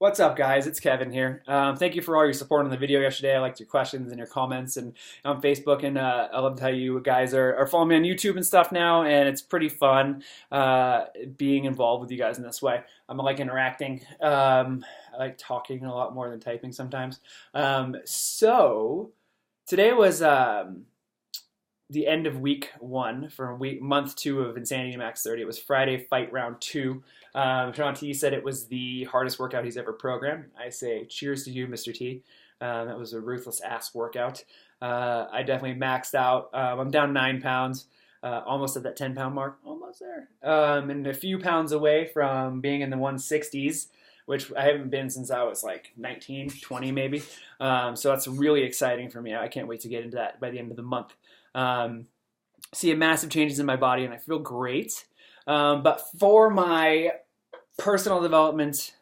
What's up, guys? It's Kevin here. Thank you for all your support on the video yesterday. I liked your questions and your comments and on Facebook, and I loved how you guys are following me on YouTube and stuff now, and it's pretty fun being involved with you guys in this way. I like interacting. I like talking a lot more than typing sometimes. So today was the end of week one for month two of Insanity Max 30. It was Friday Fight Round 2. Sean T said it was the hardest workout he's ever programmed. I say cheers to you, Mr. T. That was a ruthless ass workout. I definitely maxed out. I'm down 9 pounds, almost at that 10-pound mark, almost there, and a few pounds away from being in the 160s, which I haven't been since I was like 19, 20 maybe. So that's really exciting for me. I can't wait to get into that by the end of the month. See massive changes in my body, and I feel great. But for my personal development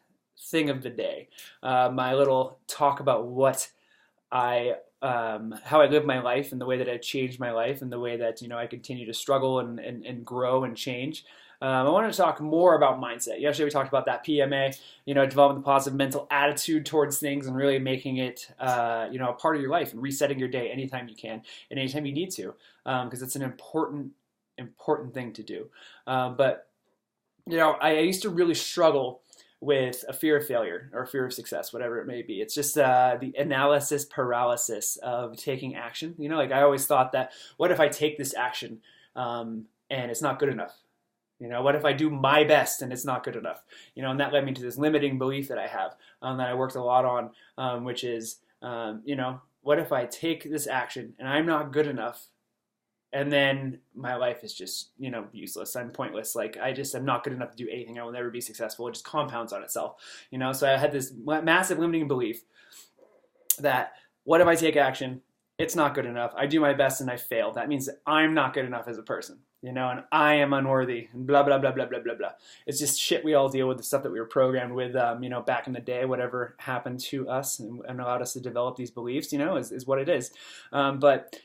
thing of the day, my little talk about what how I live my life and the way that I changed my life and the way that, I continue to struggle and grow and change. I wanted to talk more about mindset. Yesterday we talked about that PMA, developing the positive mental attitude towards things and really making it, a part of your life and resetting your day anytime you can and anytime you need to, because it's an important thing to do. But I used to really struggle with a fear of failure or fear of success, whatever it may be. It's just the analysis paralysis of taking action. I always thought that, what if I take this action and it's not good enough? What if I do my best and it's not good enough? And that led me to this limiting belief that I have, that I worked a lot on, which is, what if I take this action and I'm not good enough, and then my life is just, useless. I'm pointless. I'm not good enough to do anything. I will never be successful. It just compounds on itself. So I had this massive limiting belief that, what if I take action? It's not good enough. I do my best and I fail. That means that I'm not good enough as a person, and I am unworthy, and blah, blah, blah, blah, blah, blah, blah. It's just shit we all deal with, the stuff that we were programmed with, back in the day, whatever happened to us and allowed us to develop these beliefs, is what it is. But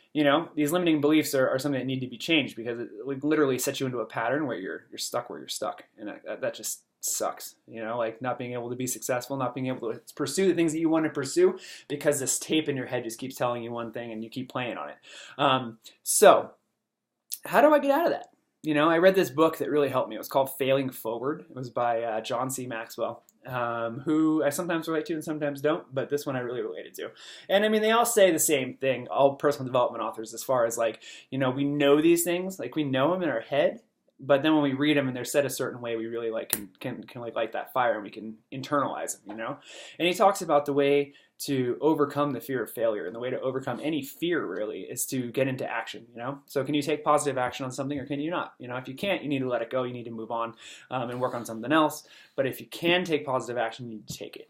these limiting beliefs are something that need to be changed, because it literally sets you into a pattern where you're stuck where you're stuck. And that just sucks, not being able to be successful, not being able to pursue the things that you want to pursue because this tape in your head just keeps telling you one thing and you keep playing on it. So how do I get out of that? I read this book that really helped me. It was called Failing Forward. It was by John C. Maxwell, who I sometimes relate to and sometimes don't, but this one I really related to. And they all say the same thing, all personal development authors, as far as we know these things, we know them in our head, but then when we read them and they're said a certain way, we really can light that fire and we can internalize them, And he talks about the way to overcome the fear of failure, and the way to overcome any fear really is to get into action, So can you take positive action on something, or can you not? If you can't, you need to let it go. You need to move on and work on something else. But if you can take positive action, you need to take it.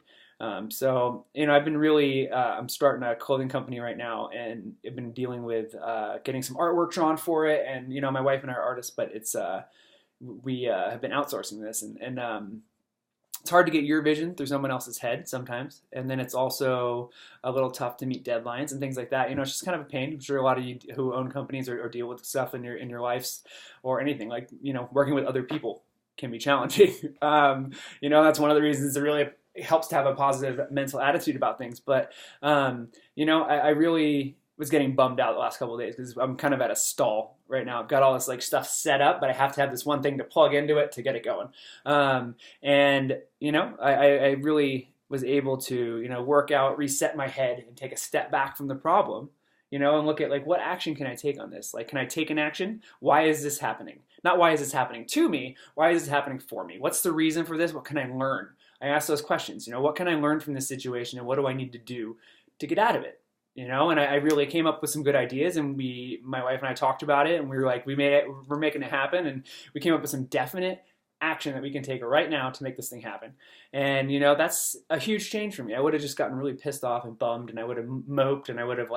So I've been really, I'm starting a clothing company right now, and I've been dealing with getting some artwork drawn for it. And, my wife and I are artists, but it's, we have been outsourcing this, and it's hard to get your vision through someone else's head sometimes. And then it's also a little tough to meet deadlines and ththings like that. It's just kind of a pain. I'm sure a lot of you who own companies or deal with stuff in your lives or anything, working with other people can be challenging. That's one of the reasons it really helps to have a positive mental attitude about things. But, I really was getting bummed out the last couple of days because I'm kind of at a stall right now. I've got all this stuff set up, but I have to have this one thing to plug into it to get it going. I really was able to, work out, reset my head, and take a step back from the problem, and look at what action can I take on this? Can I take an action? Why is this happening? Not why is this happening to me? Why is this happening for me? What's the reason for this? What can I learn? I ask those questions, what can I learn from this situation, and what do I need to do to get out of it? And I really came up with some good ideas, and my wife and I talked about it, and we were we're making it happen, and we came up with some definite action that we can take right now to make this thing happen. And, that's a huge change for me. I would have just gotten really pissed off and bummed, and I would have moped, and I would have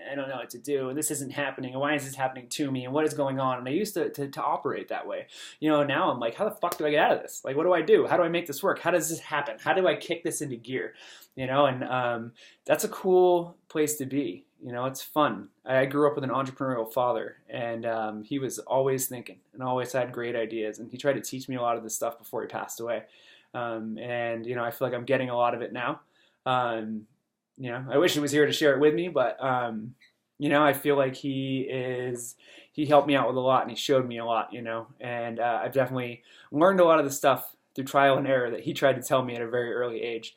I don't know what to do, and this isn't happening, and why is this happening to me, and what is going on? And I used to operate that way. Now I'm how the fuck do I get out of this? What do I do? How do I make this work? How does this happen? How do I kick this into gear? And that's a cool place to be. It's fun. I grew up with an entrepreneurial father, and he was always thinking and always had great ideas, and he tried to teach me a lot of this stuff before he passed away. And I feel like I'm getting a lot of it now. Um, I wish he was here to share it with me, but I feel like he helped me out with a lot and he showed me a lot, and I've definitely learned a lot of the stuff through trial and error that he tried to tell me at a very early age.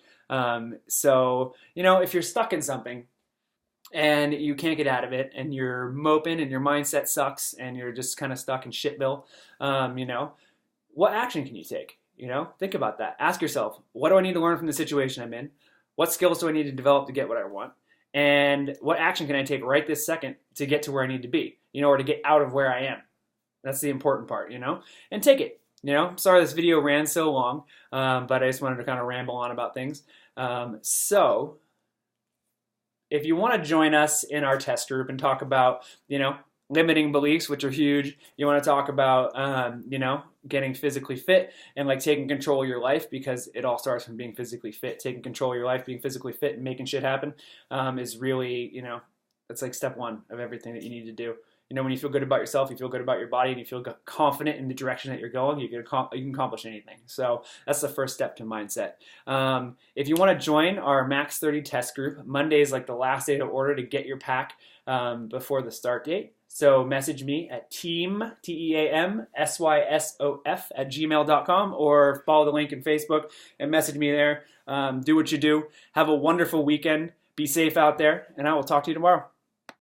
So, if you're stuck in something and you can't get out of it and you're moping and your mindset sucks and you're just kind of stuck in shitville, what action can you take? Think about that. Ask yourself, what do I need to learn from the situation I'm in? What skills do I need to develop to get what I want? And what action can I take right this second to get to where I need to be, or to get out of where I am? That's the important part, and take it. Sorry this video ran so long, but I just wanted to kind of ramble on about things. So if you want to join us in our test group and talk about, limiting beliefs, which are huge, you want to talk about, getting physically fit and like taking control of your life, because it all starts from being physically fit. Taking control of your life, being physically fit, and making shit happen is really, that's like step one of everything that you need to do. When you feel good about yourself, you feel good about your body, and you feel confident in the direction that you're going, you can accomplish anything. So that's the first step to mindset. If you want to join our MAX30 test group, Monday is like the last day to order to get your pack before the start date. So message me at teamsysof@gmail.com, or follow the link in Facebook and message me there. Do what you do. Have a wonderful weekend. Be safe out there, and I will talk to you tomorrow.